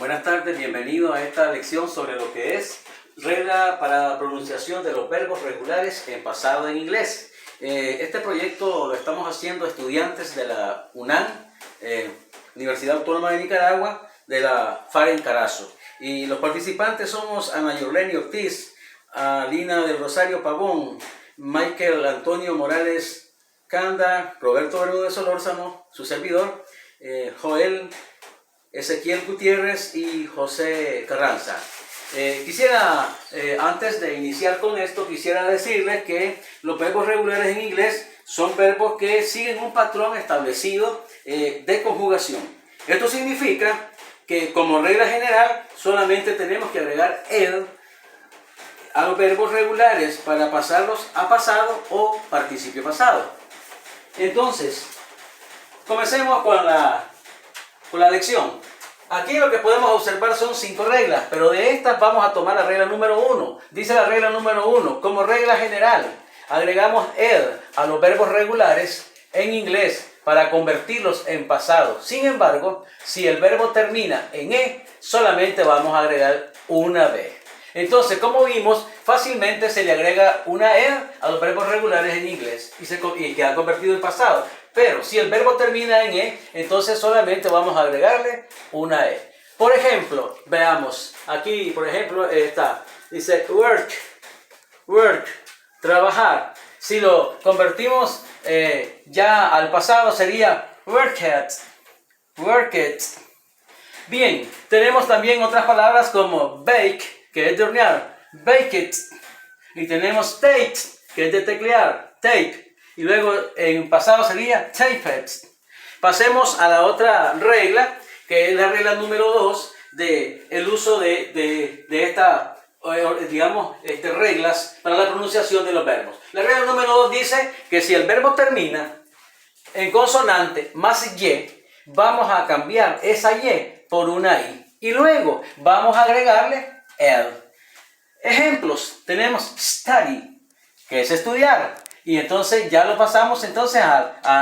Buenas tardes, bienvenido a esta lección sobre lo que es regla para la pronunciación de los verbos regulares en pasado en inglés. Este proyecto lo estamos haciendo estudiantes de la UNAM, Universidad Autónoma de Nicaragua, de la FARE en Carazo. Y los participantes somos Ana Yorleni Ortiz, Alina del Rosario Pavón, Michael Antonio Morales Canda, Roberto Bermúdez Solórzano, su servidor, Joel Ezequiel Gutiérrez y José Carranza. Antes de iniciar con esto, quisiera decirles que los verbos regulares en inglés son verbos que siguen un patrón establecido de conjugación. Esto significa que como regla general solamente tenemos que agregar el a los verbos regulares para pasarlos a pasado o participio pasado. Entonces, comencemos con la lección. Aquí lo que podemos observar son 5 reglas, pero de estas vamos a tomar la regla número 1. Dice la regla número 1, como regla general, agregamos el a los verbos regulares en inglés para convertirlos en pasado. Sin embargo, si el verbo termina en e, solamente vamos a agregar una b. Entonces, como vimos, fácilmente se le agrega una e a los verbos regulares en inglés y queda convertido en pasado. Pero si el verbo termina en e, entonces solamente vamos a agregarle una e. Por ejemplo, veamos, aquí por ejemplo dice work, trabajar. Si lo convertimos ya al pasado sería work it. Bien, tenemos también otras palabras como bake, que es de hornear, bake it. Y tenemos tape, que es de teclear, tape. Y luego en pasado sería tape it. Pasemos a la otra regla, que es la regla número 2 de el uso de estas, reglas para la pronunciación de los verbos. La regla número 2 dice que si el verbo termina en consonante más y, vamos a cambiar esa y por una i. Y luego vamos a agregarle el. Ejemplos, tenemos study, que es estudiar. Y entonces ya lo pasamos, entonces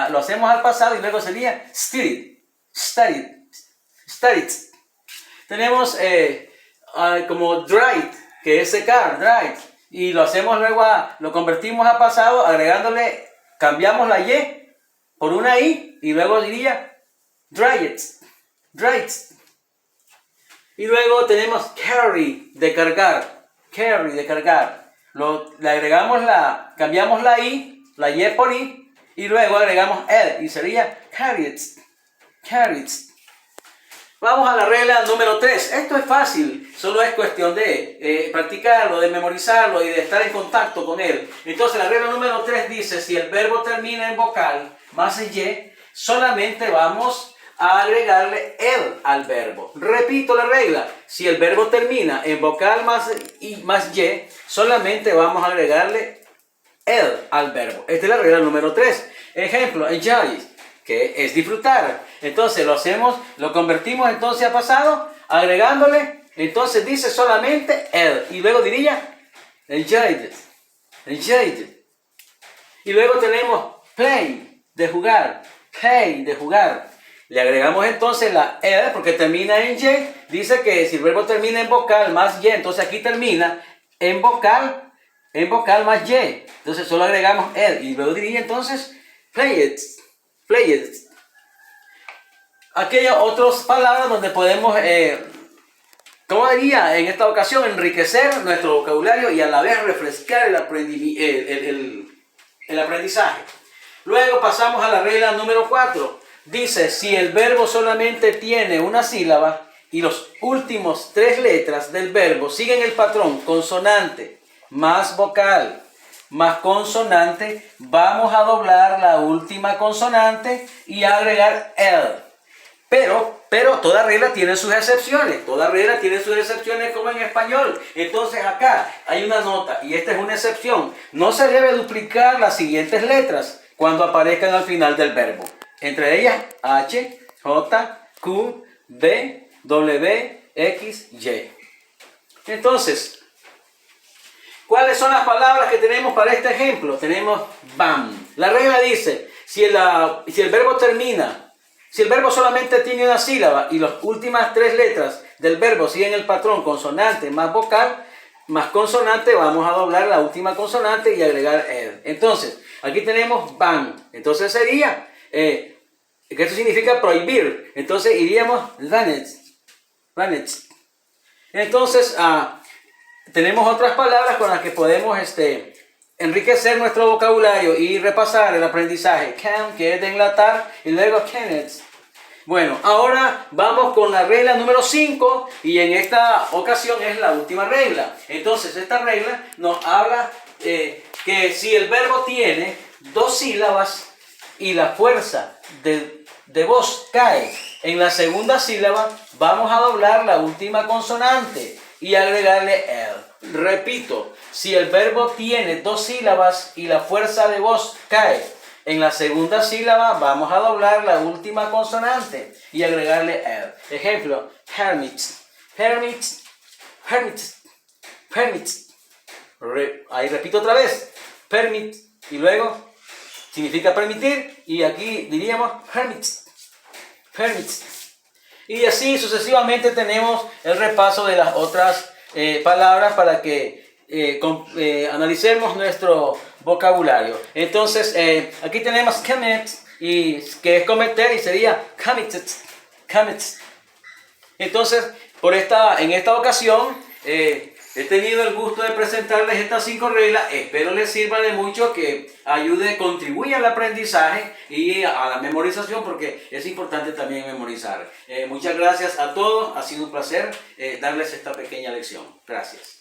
lo hacemos al pasado y luego sería studied. Tenemos como dried, que es secar, dried. Y lo hacemos luego, lo convertimos a pasado agregándole, cambiamos la y por una i y luego diría dried. Y luego tenemos carry, de cargar. Le agregamos cambiamos la y por i, y luego agregamos el, y sería carried. Vamos a la regla número 3. Esto es fácil, solo es cuestión de practicarlo, de memorizarlo y de estar en contacto con él. Entonces la regla número 3 dice, si el verbo termina en vocal más y, solamente vamos a agregarle el al verbo. Repito la regla, si el verbo termina en vocal más y, solamente vamos a agregarle el al verbo. Esta es la regla número 3. Ejemplo, enjoy, que es disfrutar. Entonces lo convertimos entonces a pasado, agregándole, entonces dice solamente el, y luego diría enjoyed. Y luego tenemos play, de jugar, Le agregamos entonces la el porque termina en y. Dice que si el verbo termina en vocal más y, entonces aquí termina en vocal más y. Entonces solo agregamos el y luego diría entonces play it. Aquí hay otras palabras donde podemos, como diría en esta ocasión, enriquecer nuestro vocabulario y a la vez refrescar el aprendizaje. Luego pasamos a la regla número 4. Dice, si el verbo solamente tiene una sílaba y los últimos 3 letras del verbo siguen el patrón consonante más vocal más consonante, vamos a doblar la última consonante y agregar el. Pero toda regla tiene sus excepciones. Como en español. Entonces acá hay una nota y esta es una excepción. No se debe duplicar las siguientes letras cuando aparezcan al final del verbo. Entre ellas H, J, Q, B, W, X, Y. Entonces, ¿cuáles son las palabras que tenemos para este ejemplo? Tenemos BAM. La regla dice, si el verbo solamente tiene una sílaba y las últimas 3 letras del verbo siguen el patrón consonante más vocal, más consonante, vamos a doblar la última consonante y agregar ed. Entonces, aquí tenemos van. Entonces sería, que esto significa prohibir. Entonces iríamos vanet. Entonces, tenemos otras palabras con las que podemos enriquecer nuestro vocabulario y repasar el aprendizaje. Can, que es de enlatar, y luego cannot. Bueno, ahora vamos con la regla número 5 y en esta ocasión es la última regla. Entonces, esta regla nos habla que si el verbo tiene 2 sílabas y la fuerza de voz cae en la segunda sílaba, vamos a doblar la última consonante y agregarle el. Repito, si el verbo tiene 2 sílabas y la fuerza de voz cae en la segunda sílaba, vamos a doblar la última consonante y agregarle el. Ejemplo, hermit, hermit, hermit, permit. Ahí repito otra vez, permit, y luego significa permitir, y aquí diríamos hermit, hermit. Y así sucesivamente tenemos el repaso de las otras palabras para que analicemos nuestro vocabulario. Entonces, aquí tenemos commit, y que es cometer, y sería committed, commit. Entonces, en esta ocasión, he tenido el gusto de presentarles estas 5 reglas. Espero les sirva de mucho, que ayude, contribuya al aprendizaje y a la memorización, porque es importante también memorizar. Muchas gracias a todos. Ha sido un placer darles esta pequeña lección. Gracias.